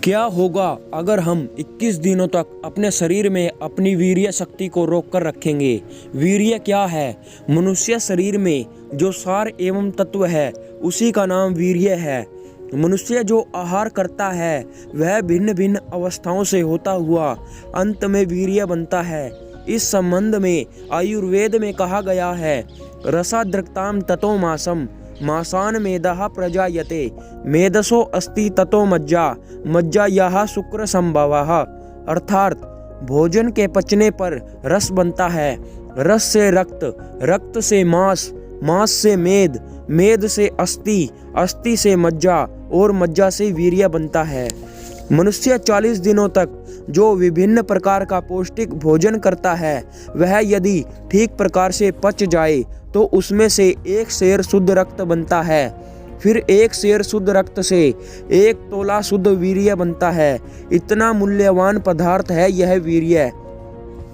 क्या होगा अगर हम 21 दिनों तक अपने शरीर में अपनी वीर्य शक्ति को रोक कर रखेंगे। वीर्य क्या है? मनुष्य शरीर में जो सार एवं तत्व है उसी का नाम वीर्य है। मनुष्य जो आहार करता है वह भिन्न भिन्न अवस्थाओं से होता हुआ अंत में वीर्य बनता है। इस संबंध में आयुर्वेद में कहा गया है, रसाद्रक्ताम ततो मासम मासान मेदः प्रजायते मेदसो अस्ति ततो मज्जा मज्जा यह शुक्र संभवः। अर्थात भोजन के पचने पर रस बनता है, रस से रक्त, रक्त से मांस, मांस से मेद, मेद से अस्थि, अस्थि से मज्जा और मज्जा से वीर्य बनता है। मनुष्य 40 दिनों तक जो विभिन्न प्रकार का पौष्टिक भोजन करता है वह यदि ठीक प्रकार से पच जाए तो उसमें से 1 सेर शुद्ध रक्त बनता है। फिर 1 सेर शुद्ध रक्त से 1 तोला शुद्ध वीर्य बनता है। इतना मूल्यवान पदार्थ है यह वीर्य।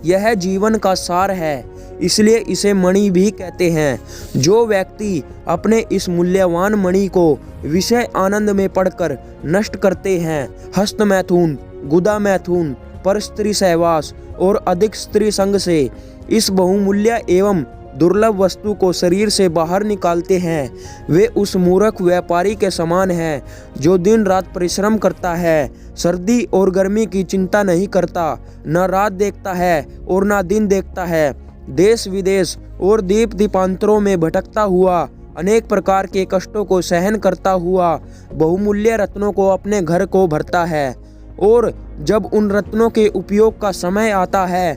यह जीवन का सार है, इसलिए इसे मणि भी कहते हैं। जो व्यक्ति अपने इस मूल्यवान मणि को विषय आनंद में पढ़कर नष्ट करते हैं, हस्त मैथुन, गुदा मैथुन, पर स्त्री सहवास और अधिक स्त्री संग से इस बहुमूल्य एवं दुर्लभ वस्तु को शरीर से बाहर निकालते हैं, वे उस मूर्ख व्यापारी के समान हैं जो दिन रात परिश्रम करता है, सर्दी और गर्मी की चिंता नहीं करता, न रात देखता है और न दिन देखता है, देश विदेश और द्वीप द्वीपांतरों में भटकता हुआ अनेक प्रकार के कष्टों को सहन करता हुआ बहुमूल्य रत्नों को अपने घर को भरता है। और जब उन रत्नों के उपयोग का समय आता है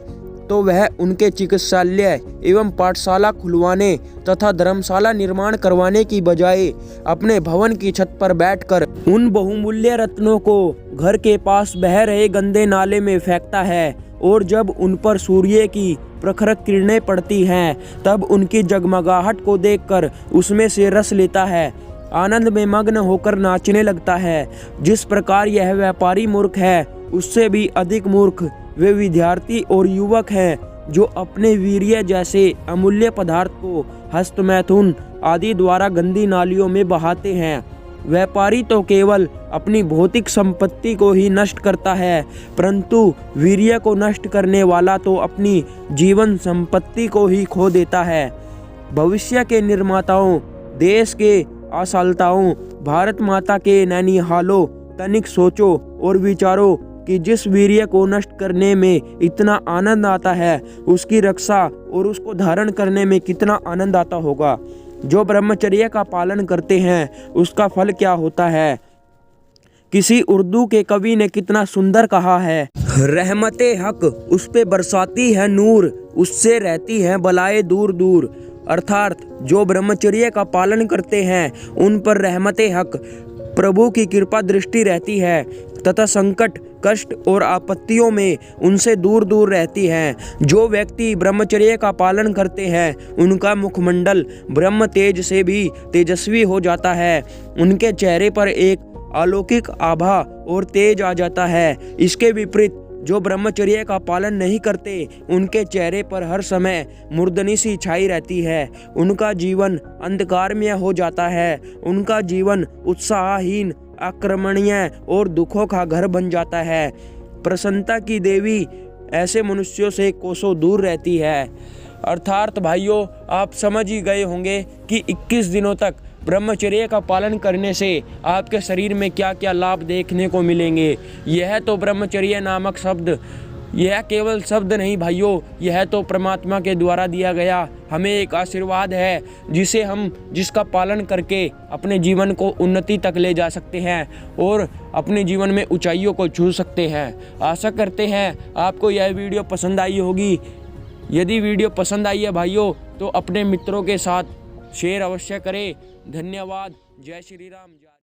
तो वह उनके चिकित्सालय एवं पाठशाला खुलवाने तथा धर्मशाला निर्माण करवाने की बजाय अपने भवन की छत पर बैठकर उन बहुमूल्य रत्नों को घर के पास बह रहे गंदे नाले में फेंकता है। और जब उन पर सूर्य की प्रखर किरणें पड़ती हैं तब उनकी जगमगाहट को देखकर उसमें से रस लेता है, आनंद में मग्न होकर नाचने लगता है। जिस प्रकार यह व्यापारी मूर्ख है, उससे भी अधिक मूर्ख वे विद्यार्थी और युवक हैं जो अपने वीर्य जैसे अमूल्य पदार्थ को हस्तमैथुन आदि द्वारा गंदी नालियों में बहाते हैं। व्यापारी तो केवल अपनी भौतिक संपत्ति को ही नष्ट करता है, परंतु वीर्य को नष्ट करने वाला तो अपनी जीवन संपत्ति को ही खो देता है। भविष्य के निर्माताओं, देश के आशालताओं, भारत माता के नैनिहालों, तनिक सोचो और विचारो कि जिस वीर्य को नष्ट करने में इतना आनंद आता है उसकी रक्षा और उसको धारण करने में कितना आनंद आता होगा। जो ब्रह्मचर्य का पालन करते हैं उसका फल क्या होता है। किसी उर्दू के कवि ने कितना सुंदर कहा है, रहमते हक उस पे बरसाती है नूर, उससे रहती है बलाएं दूर दूर। अर्थात जो ब्रह्मचर्य का पालन करते हैं उन पर रहमते हक प्रभु की कृपा दृष्टि रहती है तथा संकट, कष्ट और आपत्तियों में उनसे दूर दूर रहती हैं। जो व्यक्ति ब्रह्मचर्य का पालन करते हैं उनका मुखमंडल ब्रह्म तेज से भी तेजस्वी हो जाता है। उनके चेहरे पर एक अलौकिक आभा और तेज आ जाता है। इसके विपरीत जो ब्रह्मचर्य का पालन नहीं करते उनके चेहरे पर हर समय मुर्दनी सी छाई रहती है। उनका जीवन अंधकारमय हो जाता है। उनका जीवन उत्साहहीन, आक्रमणीय और दुखों का घर बन जाता है। प्रसन्नता की देवी ऐसे मनुष्यों से कोसों दूर रहती है। अर्थात भाइयों, आप समझ ही गए होंगे कि 21 दिनों तक ब्रह्मचर्य का पालन करने से आपके शरीर में क्या क्या लाभ देखने को मिलेंगे। यह तो ब्रह्मचर्य नामक शब्द, यह केवल शब्द नहीं भाइयों, यह तो परमात्मा के द्वारा दिया गया हमें एक आशीर्वाद है जिसका पालन करके अपने जीवन को उन्नति तक ले जा सकते हैं और अपने जीवन में ऊंचाइयों को छू सकते हैं। आशा करते हैं आपको यह वीडियो पसंद आई होगी। यदि वीडियो पसंद आई है भाइयों तो अपने मित्रों के साथ शेयर अवश्य करें। धन्यवाद। जय श्री राम।